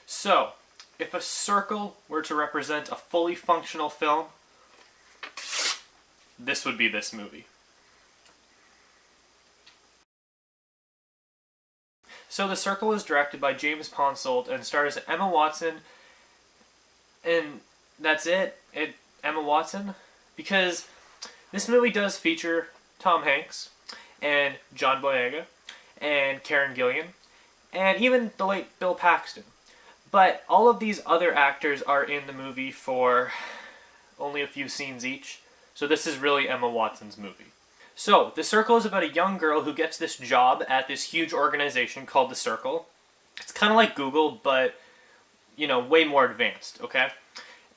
So, if a circle were to represent a fully functional film, this would be this movie. So The Circle is directed by James Ponsoldt and stars Emma Watson, and that's it. Emma Watson, because this movie does feature Tom Hanks and John Boyega and Karen Gillan and even the late Bill Paxton. But all of these other actors are in the movie for only a few scenes each, so this is really Emma Watson's movie. So, The Circle is about a young girl who gets this job at this huge organization called The Circle. It's kind of like Google, but, way more advanced, okay?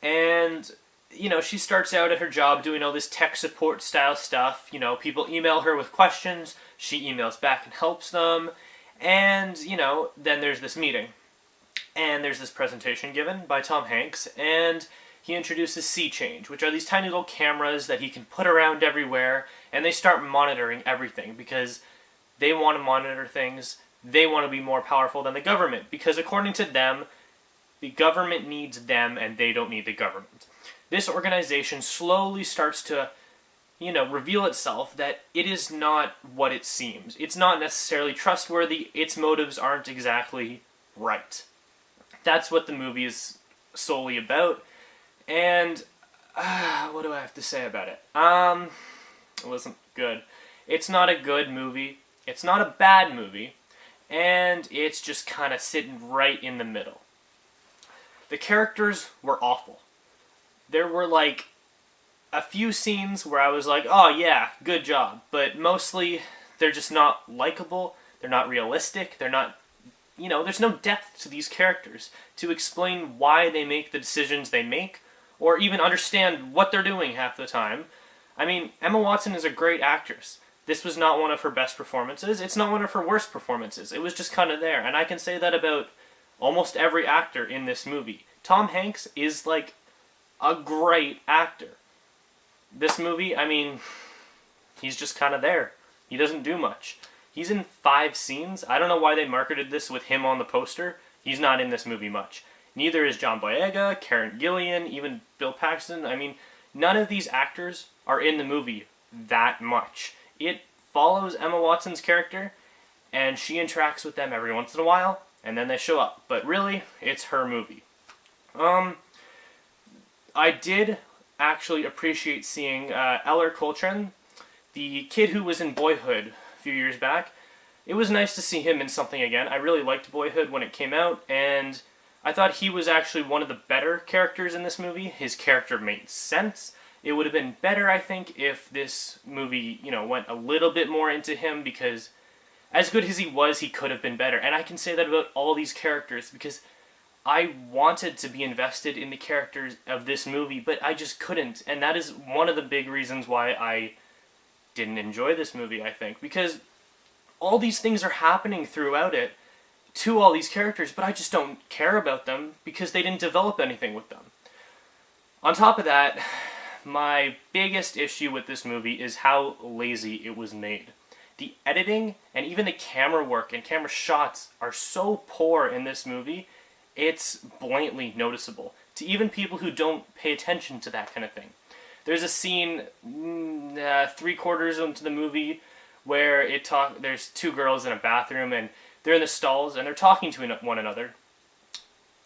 And, she starts out at her job doing all this tech support style stuff. People email her with questions, she emails back and helps them, and, then there's this meeting. And there's this presentation given by Tom Hanks, and he introduces Sea Change, which are these tiny little cameras that he can put around everywhere, and they start monitoring everything because they want to monitor things. They want to be more powerful than the government because according to them, the government needs them and they don't need the government. This organization slowly starts to, reveal itself that it is not what it seems. It's not necessarily trustworthy. Its motives aren't exactly right. That's what the movie is solely about. And what do I have to say about it? It wasn't good. It's not a good movie. It's not a bad movie. And it's just kind of sitting right in the middle. The characters were awful. There were like a few scenes where I was like, oh yeah, good job. But mostly they're just not likable. They're not realistic. They're not, there's no depth to these characters to explain why they make the decisions they make or even understand what they're doing half the time. I mean, Emma Watson is a great actress. This was not one of her best performances. It's not one of her worst performances. It was just kind of there. And I can say that about almost every actor in this movie. Tom Hanks is like a great actor. This movie, he's just kind of there. He doesn't do much. He's in 5 scenes. I don't know why they marketed this with him on the poster. He's not in this movie much. Neither is John Boyega, Karen Gillan, even Bill Paxton. None of these actors are in the movie that much. It follows Emma Watson's character, and she interacts with them every once in a while, and then they show up. But really, it's her movie. I did actually appreciate seeing Eller Coltrane, the kid who was in Boyhood a few years back. It was nice to see him in something again. I really liked Boyhood when it came out, and I thought he was actually one of the better characters in this movie. His character made sense. It would have been better, I think, if this movie, went a little bit more into him, because as good as he was, he could have been better. And I can say that about all these characters, because I wanted to be invested in the characters of this movie, but I just couldn't. And that is one of the big reasons why I didn't enjoy this movie, I think. Because all these things are happening throughout it to all these characters, but I just don't care about them because they didn't develop anything with them. On top of that, my biggest issue with this movie is how lazy it was made. The editing and even the camera work and camera shots are so poor in this movie, it's blatantly noticeable to even people who don't pay attention to that kind of thing. There's a scene 3/4 into the movie where there's 2 girls in a bathroom and they're in the stalls and they're talking to one another.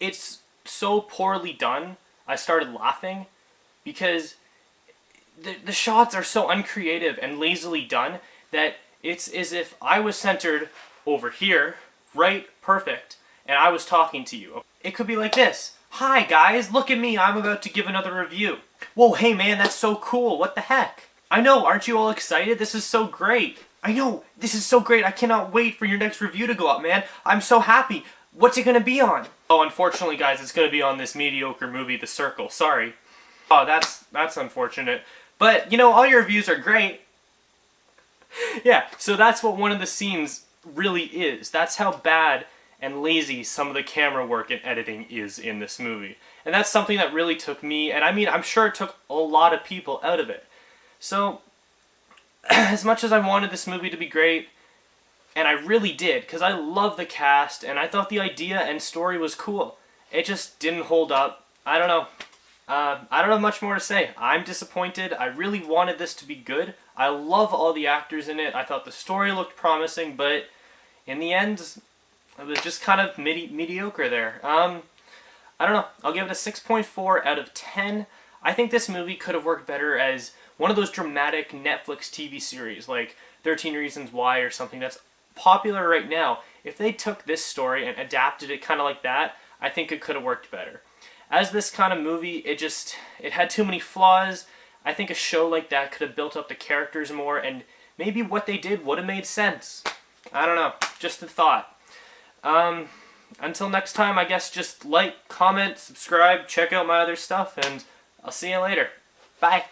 It's so poorly done, I started laughing because the shots are so uncreative and lazily done that it's as if I was centered over here, right, perfect, and I was talking to you. It could be like this. Hi guys, look at me, I'm about to give another review. Whoa, hey man, that's so cool, what the heck? I know, aren't you all excited? This is so great. I know, this is so great, I cannot wait for your next review to go up, man. I'm so happy. What's it gonna be on? Oh, unfortunately guys, it's gonna be on this mediocre movie, The Circle, sorry. Oh, that's unfortunate. But, all your reviews are great. Yeah, so that's what one of the scenes really is. That's how bad and lazy some of the camera work and editing is in this movie. And that's something that really took me, and I'm sure it took a lot of people out of it. So, as much as I wanted this movie to be great, and I really did, because I love the cast, and I thought the idea and story was cool, it just didn't hold up. I don't know. I don't have much more to say. I'm disappointed. I really wanted this to be good. I love all the actors in it. I thought the story looked promising, but in the end, it was just kind of mediocre there. I don't know. I'll give it a 6.4 out of 10. I think this movie could have worked better as one of those dramatic Netflix TV series, like 13 Reasons Why or something that's popular right now. If they took this story and adapted it kind of like that, I think it could have worked better. As this kind of movie, it had too many flaws. I think a show like that could have built up the characters more, and maybe what they did would have made sense. I don't know. Just a thought. Until next time, I guess just like, comment, subscribe, check out my other stuff, and I'll see you later. Bye.